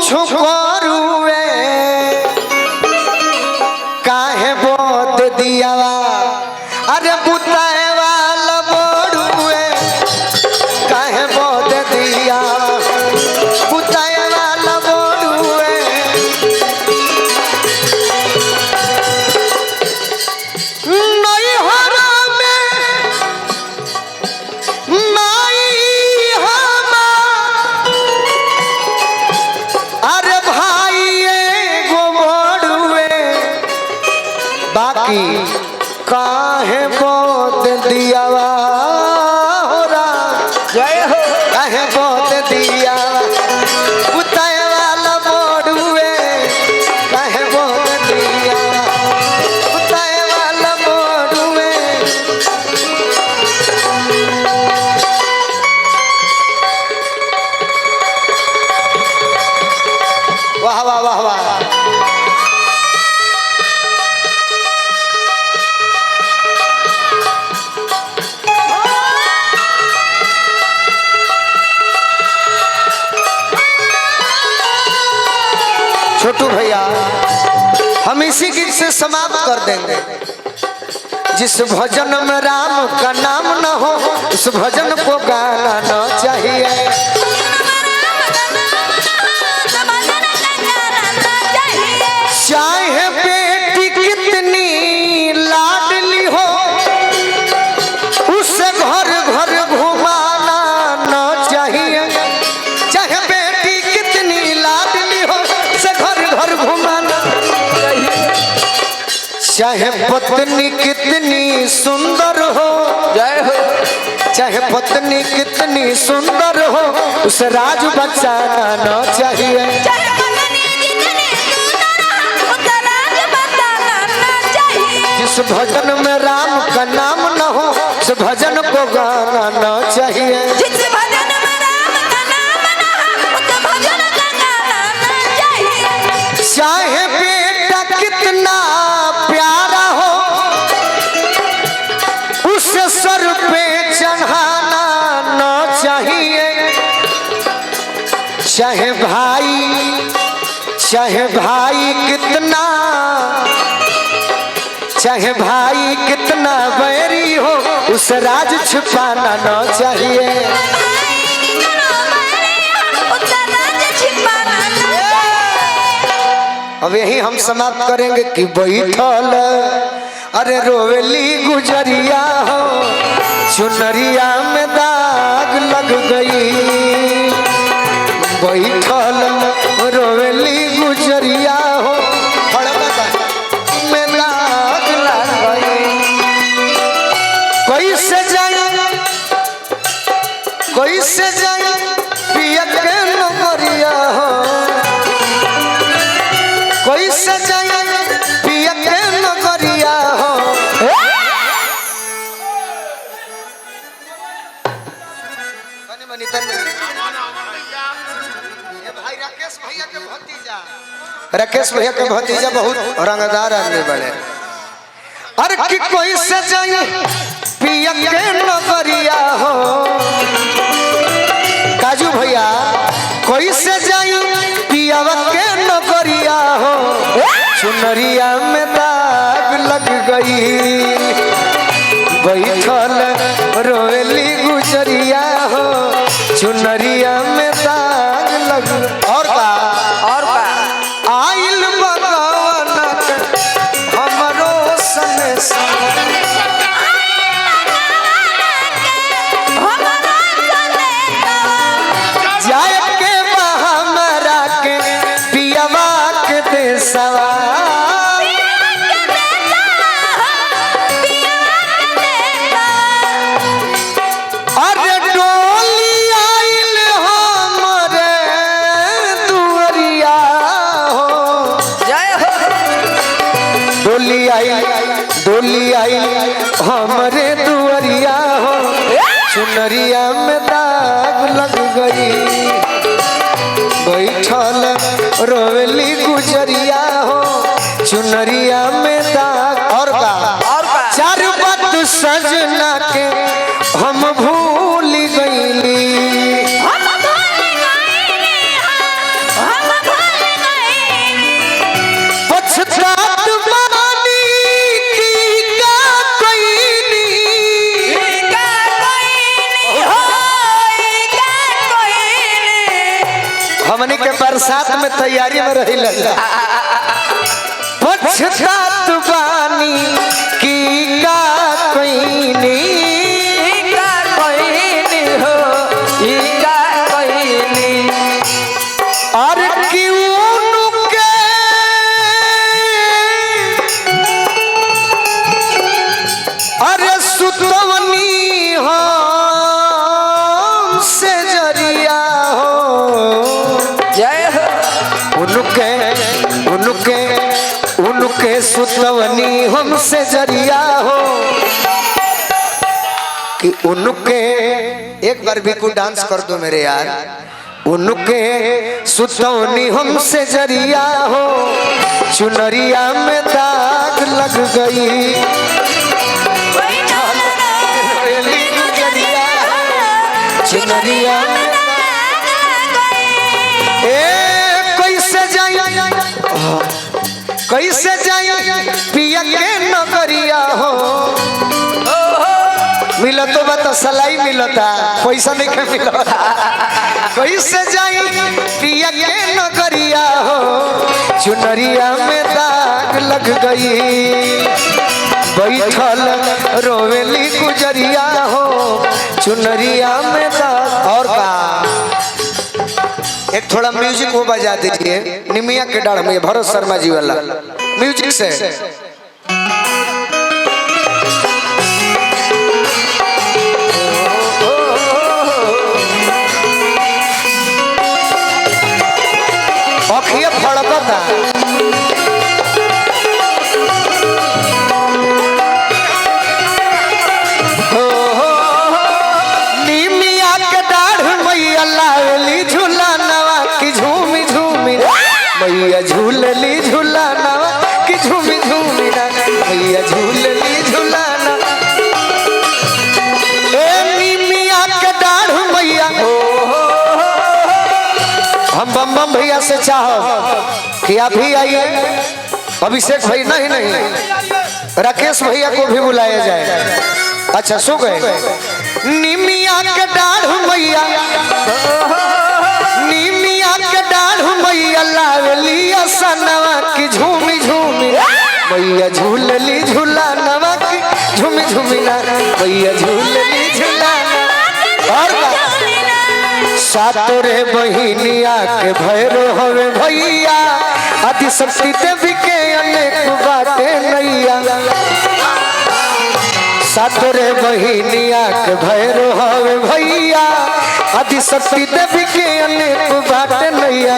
कुछ करुए काहे बोत दियावा अरे बुताए वाला बोड़ुए काहे बोत दियावा बुताए वाला बोड़ुए नहीं हरा में माई हमा अरे भाई एगो बोड़ुए बाकी काहे बोत दियावा होरा जय हो काहे बोत दियावा बुताए वाला बोड़ुए काहे बोत दियावा बुताए वाला बोड़ुए वाह वाह वाह वाह छोटू भैया हम इसी गीत से समाप्त कर देंगे। जिस भजन में राम का नाम न हो उस भजन को गाना न चाहिए। चाहे बेटी कितनी लाडली हो उसे घर घर घुमाना न चाहिए। चाहे बेटी कितनी लाडली हो उसे घर घर घुमाना चाहिए। चाहे पत्नी कितनी सुंदर हो जय हो चाहे पत्नी कितनी सुंदर हो उसे राज बचाना न चाहिए। जिस भजन में राम का नाम न हो उस भजन को गाना न चाहिए। जिस भजन में राम का नाम न हो उस भजन को गाना न चाहिए। चाहे बेटा कितना प्यारा हो उसे सर पे चढ़ाना न चाहिए। चाहे भाई कितना बैरी हो उस राज छुपाना न चाहिए। अब यही हम समाप्त करेंगे कि बैठल अरे रोवेली गुजरिया हो चुनरिया में दाग लग गई। बैठल रोवेली गुजरिया हो में दाग लग गई। कैसे जाए पिया के नगरिया हो कैसे जाए पिया के नगरिया हो। राकेश भैया के भतीजा बहुत रंगदार आदमी बड़े। अरे कि कोई से जाए पिया के नगरिया हो काजू भैया कोई से जाए पिया के नगरिया हो चुनरिया में दाग लग गई। बैठल रोवेली गुजरिया हो चुनरिया में दाग लग और का आइल भगवान हमरो सने जाए के हमरा के पियवा के देसवा अरे डोली आइल हमरे दुअरिया हो जय हो डोली आइल हमरे दुअरिया हो चुनरिया में दाग लग गई। बैठल रोवेली गुजरिया हो चुनरिया में दाग और का चार बात सजना के हम भूल गईली। हमनी के बरसात में तैयारी में रही लगा पछतात बानी की का कोईनी का कोईनी हो ई का कोईनी और क्यों के अरे सुतवनी हम से जरिया हो जय हो उनके सुतवनी हमसे जरिया हो कि उनके एक बार भी को डांस कर दो मेरे यार उनके सुतवनी हमसे जरिया हो चुनरिया में दाग लग गई चुनरिया कैसे जाई पिया के नगरिया हो मिलतो बता सलाई मिलता पैसा नहीं के मिलता कैसे जाई पिया के नगरिया हो चुनरिया में दाग लग गई बैठल रोवेली गुजरिया हो चुनरिया में दाग और का एक थोड़ा म्यूजिक वो बजा दीजिए निमिया के डाढ़ में भरत शर्मा जी वाला म्यूजिक से अखिया फड़कता निमिया के डाढ़ मैया लावली झूला मैया झूलली झूलाना कि झूमी झूमी ना मैया झूलली झूलाना ए निमिया के डाढ़ मैया हम बम बम भैया से चाहो कि आप भी आइए अभिषेक भाई नहीं राकेश भैया को भी बुलाया जाए अच्छा सो गए निमिया के डाढ़ मैया मैया लावली असनवा की झूमी झूमी मैया झूलली झूलानवा की झूमी झूमी ना मैया झूलली झूलाना और सातोरे बहिनिया के भैरो हवे भैया आदि शक्ति देवी के अनेक बाटे नैया सातोरे बहिनिया के भैरो हवे भैया आदि शक्ति देवी के अनेक बाटे नैया